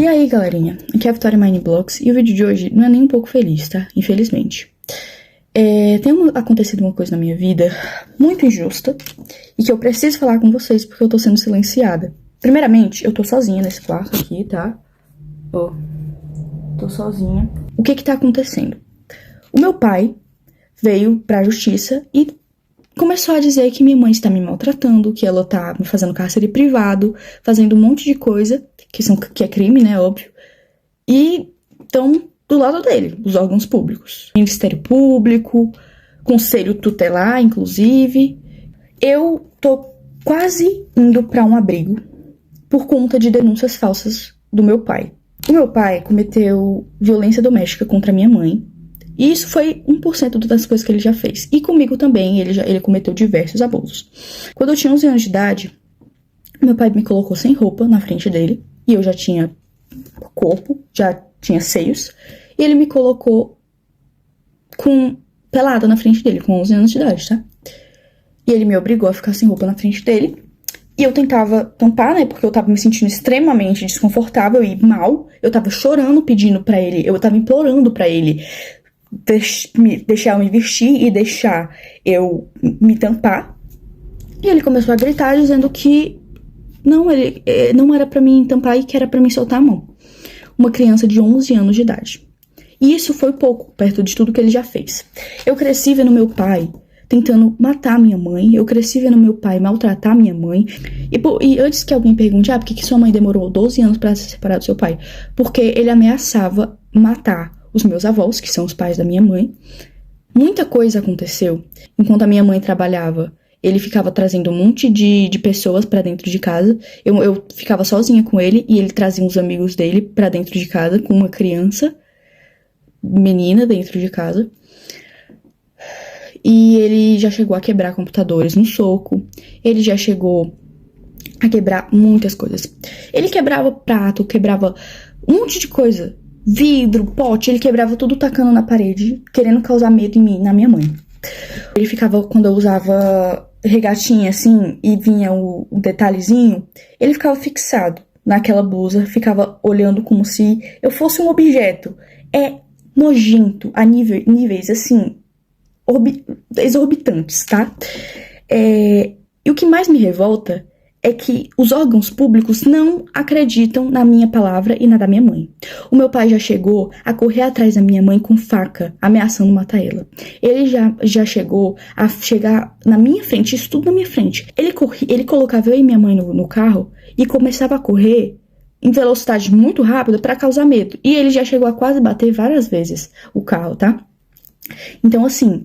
E aí, galerinha, aqui é a Vitória Mineblocks e o vídeo de hoje não é nem um pouco feliz, tá? Infelizmente. Acontecido uma coisa na minha vida muito injusta e que eu preciso falar com vocês porque eu tô sendo silenciada. Primeiramente, eu tô sozinha nesse quarto aqui, tá? Ó, tô sozinha. O que tá acontecendo? O meu pai veio pra justiça e começou a dizer que minha mãe está me maltratando, que ela tá me fazendo cárcere privado, fazendo um monte de coisa, que é crime, né, óbvio. E estão do lado dele, os órgãos públicos. Ministério Público, Conselho Tutelar, inclusive. Eu tô quase indo pra um abrigo por conta de denúncias falsas do meu pai. O meu pai cometeu violência doméstica contra minha mãe. E isso foi 1% das coisas que ele já fez. E comigo também, ele cometeu diversos abusos. Quando eu tinha 11 anos de idade, meu pai me colocou sem roupa na frente dele. E eu já tinha corpo, já tinha seios. E ele me colocou pelada na frente dele, com 11 anos de idade, tá? E ele me obrigou a ficar sem roupa na frente dele. E eu tentava tampar, né? Porque eu tava me sentindo extremamente desconfortável e mal. Eu tava chorando, pedindo pra ele, eu tava implorando pra ele deixar eu me vestir e deixar eu me tampar. E ele começou a gritar dizendo que não era pra mim tampar e que era pra mim soltar a mão. Uma criança de 11 anos de idade. E isso foi pouco, perto de tudo que ele já fez. Eu cresci vendo meu pai tentando matar minha mãe. Eu cresci vendo meu pai maltratar minha mãe. E antes que alguém pergunte, por que sua mãe demorou 12 anos pra se separar do seu pai? Porque ele ameaçava matar os meus avós, que são os pais da minha mãe. Muita coisa aconteceu. Enquanto a minha mãe trabalhava, ele ficava trazendo um monte de pessoas pra dentro de casa. Eu ficava sozinha com ele e ele trazia uns amigos dele pra dentro de casa com uma criança, menina dentro de casa. E ele já chegou a quebrar computadores no soco. Ele já chegou a quebrar muitas coisas. Ele quebrava prato, quebrava um monte de coisa. Vidro, pote, ele quebrava tudo tacando na parede, querendo causar medo em mim, na minha mãe. Ele ficava, quando eu usava regatinha assim, e vinha o detalhezinho, ele ficava fixado naquela blusa, ficava olhando como se eu fosse um objeto. É nojento a níveis assim, exorbitantes, tá? E o que mais me revolta é que os órgãos públicos não acreditam na minha palavra e na da minha mãe. O meu pai já chegou a correr atrás da minha mãe com faca, ameaçando matar ela. Ele já chegou a chegar na minha frente, isso tudo na minha frente. Ele colocava eu e minha mãe no carro e começava a correr em velocidade muito rápida para causar medo. E ele já chegou a quase bater várias vezes o carro, tá? Então, assim,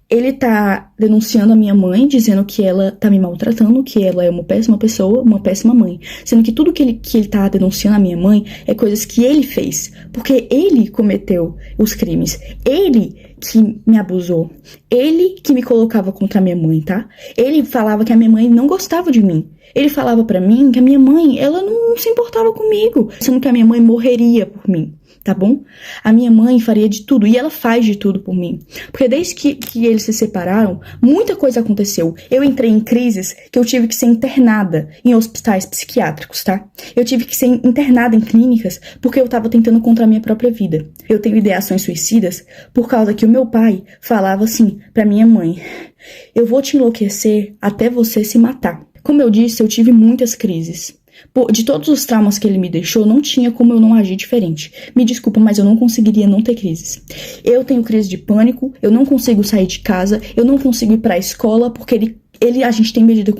ele tá denunciando a minha mãe, dizendo que ela tá me maltratando, que ela é uma péssima pessoa, uma péssima mãe. Sendo que tudo que ele tá denunciando a minha mãe é coisas que ele fez. Porque ele cometeu os crimes. Ele que me abusou. Ele que me colocava contra a minha mãe, tá? Ele falava que a minha mãe não gostava de mim. Ele falava pra mim que a minha mãe, ela não se importava comigo. Sendo que a minha mãe morreria por mim. Tá bom? A minha mãe faria de tudo, e ela faz de tudo por mim. Porque desde que eles se separaram, muita coisa aconteceu. Eu entrei em crises que eu tive que ser internada em hospitais psiquiátricos, tá? Eu tive que ser internada em clínicas porque eu tava tentando contra a minha própria vida. Eu tenho ideações suicidas por causa que o meu pai falava assim pra minha mãe: eu vou te enlouquecer até você se matar. Como eu disse, eu tive muitas crises. De todos os traumas que ele me deixou, não tinha como eu não agir diferente. Me desculpa, mas eu não conseguiria não ter crises. Eu tenho crise de pânico, eu não consigo sair de casa, eu não consigo ir pra escola, porque a gente tem medida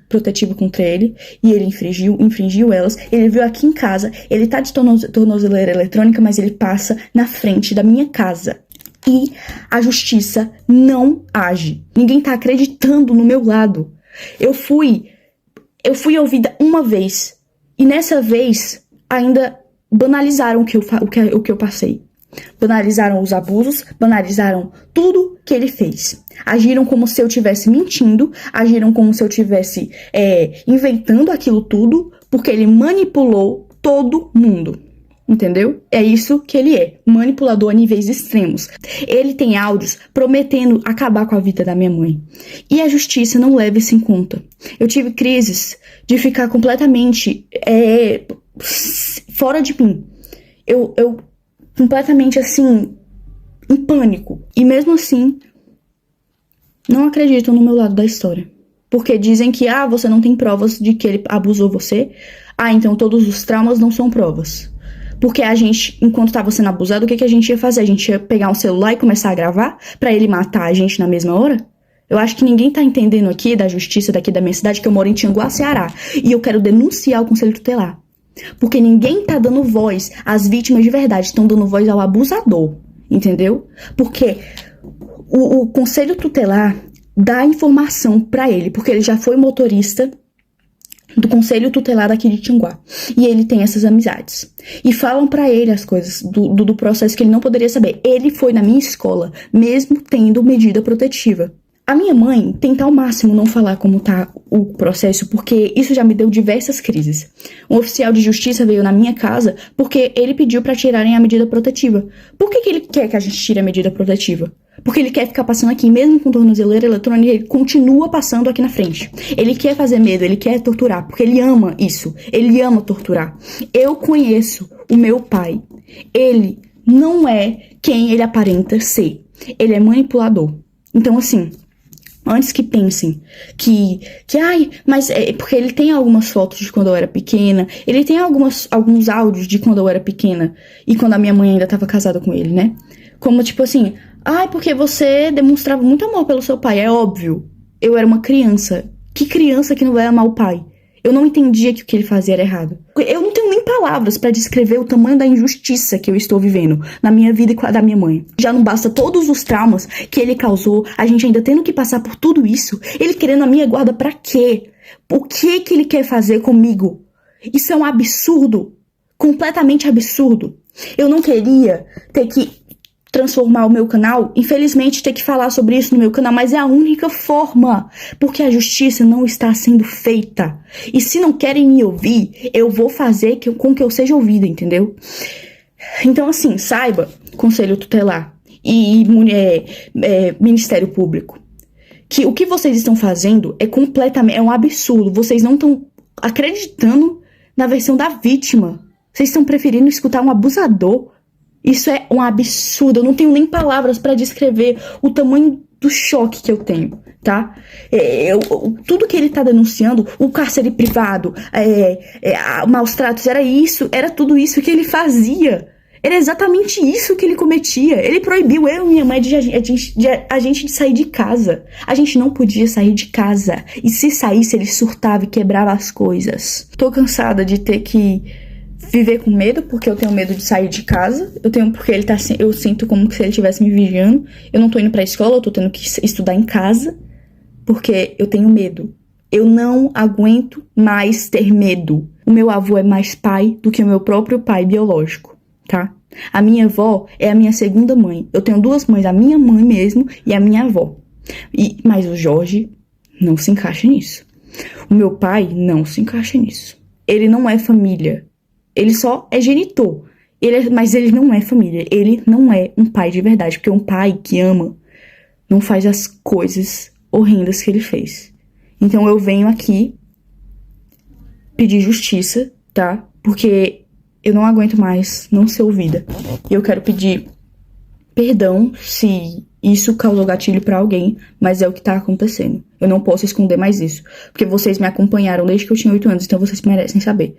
protetiva contra ele, e ele infringiu elas. Ele veio aqui em casa, ele tá de tornozeleira eletrônica, mas ele passa na frente da minha casa. E a justiça não age. Ninguém tá acreditando no meu lado. Eu fui ouvida uma vez, e nessa vez ainda banalizaram o que eu passei. Banalizaram os abusos, banalizaram tudo que ele fez. Agiram como se eu estivesse mentindo, agiram como se eu estivesse inventando aquilo tudo, porque ele manipulou todo mundo. Entendeu? É isso que ele é, manipulador a níveis extremos. Ele tem áudios prometendo acabar com a vida da minha mãe. E a justiça não leva isso em conta. Eu tive crises de ficar completamente fora de mim. Eu completamente assim, em pânico. E mesmo assim, não acreditam no meu lado da história. Porque dizem que, você não tem provas de que ele abusou você. Então todos os traumas não são provas. Porque a gente, enquanto tava sendo abusado, o que a gente ia fazer? A gente ia pegar um celular e começar a gravar pra ele matar a gente na mesma hora? Eu acho que ninguém tá entendendo aqui da justiça daqui da minha cidade, que eu moro em Tianguá, Ceará. E eu quero denunciar o Conselho Tutelar. Porque ninguém tá dando voz às vítimas de verdade, estão dando voz ao abusador. Entendeu? Porque o Conselho Tutelar dá informação pra ele, porque ele já foi motorista do Conselho Tutelar aqui de Tianguá. E ele tem essas amizades. E falam pra ele as coisas do processo que ele não poderia saber. Ele foi na minha escola, mesmo tendo medida protetiva. A minha mãe tenta ao máximo não falar como tá o processo, porque isso já me deu diversas crises. Um oficial de justiça veio na minha casa porque ele pediu pra tirarem a medida protetiva. Por que ele quer que a gente tire a medida protetiva? Porque ele quer ficar passando aqui, mesmo com tornozeleira eletrônica, ele continua passando aqui na frente. Ele quer fazer medo, ele quer torturar, porque ele ama isso. Ele ama torturar. Eu conheço o meu pai. Ele não é quem ele aparenta ser. Ele é manipulador. Então, assim, antes que pensem mas é porque ele tem algumas fotos de quando eu era pequena, ele tem alguns áudios de quando eu era pequena e quando a minha mãe ainda estava casada com ele, né? Como tipo assim, porque você demonstrava muito amor pelo seu pai. É óbvio, eu era uma criança. Que criança que não vai amar o pai? Eu não entendia que o que ele fazia era errado. Eu não tenho nem palavras pra descrever o tamanho da injustiça que eu estou vivendo na minha vida e com a da minha mãe. Já não basta todos os traumas que ele causou, a gente ainda tendo que passar por tudo isso, ele querendo a minha guarda pra quê? O que ele quer fazer comigo? Isso é um absurdo. Completamente absurdo. Eu não queria ter que transformar o meu canal, infelizmente ter que falar sobre isso no meu canal, mas é a única forma, porque a justiça não está sendo feita. E se não querem me ouvir, eu vou fazer com que eu seja ouvida, entendeu? Então, assim, saiba, Conselho Tutelar e Ministério Público, que o que vocês estão fazendo é um absurdo. Vocês não estão acreditando na versão da vítima. Vocês estão preferindo escutar um abusador. Isso é um absurdo, eu não tenho nem palavras pra descrever o tamanho do choque que eu tenho, tá? Tudo que ele tá denunciando, o cárcere privado, maus tratos, era tudo isso que ele fazia. Era exatamente isso que ele cometia. Ele proibiu eu e minha mãe de a gente sair de casa. A gente não podia sair de casa. E se saísse, ele surtava e quebrava as coisas. Tô cansada de ter que viver com medo, porque eu tenho medo de sair de casa. Eu sinto como se ele estivesse me vigiando. Eu não tô indo pra escola, eu tô tendo que estudar em casa, porque eu tenho medo. Eu não aguento mais ter medo. O meu avô é mais pai do que o meu próprio pai biológico, tá? A minha avó é a minha segunda mãe. Eu tenho duas mães, a minha mãe mesmo e a minha avó. Mas o Jorge não se encaixa nisso. O meu pai não se encaixa nisso. Ele não é família. Ele só é genitor, mas ele não é família, ele não é um pai de verdade, porque um pai que ama não faz as coisas horrendas que ele fez. Então eu venho aqui pedir justiça, tá? Porque eu não aguento mais não ser ouvida. E eu quero pedir perdão se isso causou gatilho pra alguém, mas é o que tá acontecendo. Eu não posso esconder mais isso, porque vocês me acompanharam desde que eu tinha 8 anos, então vocês merecem saber.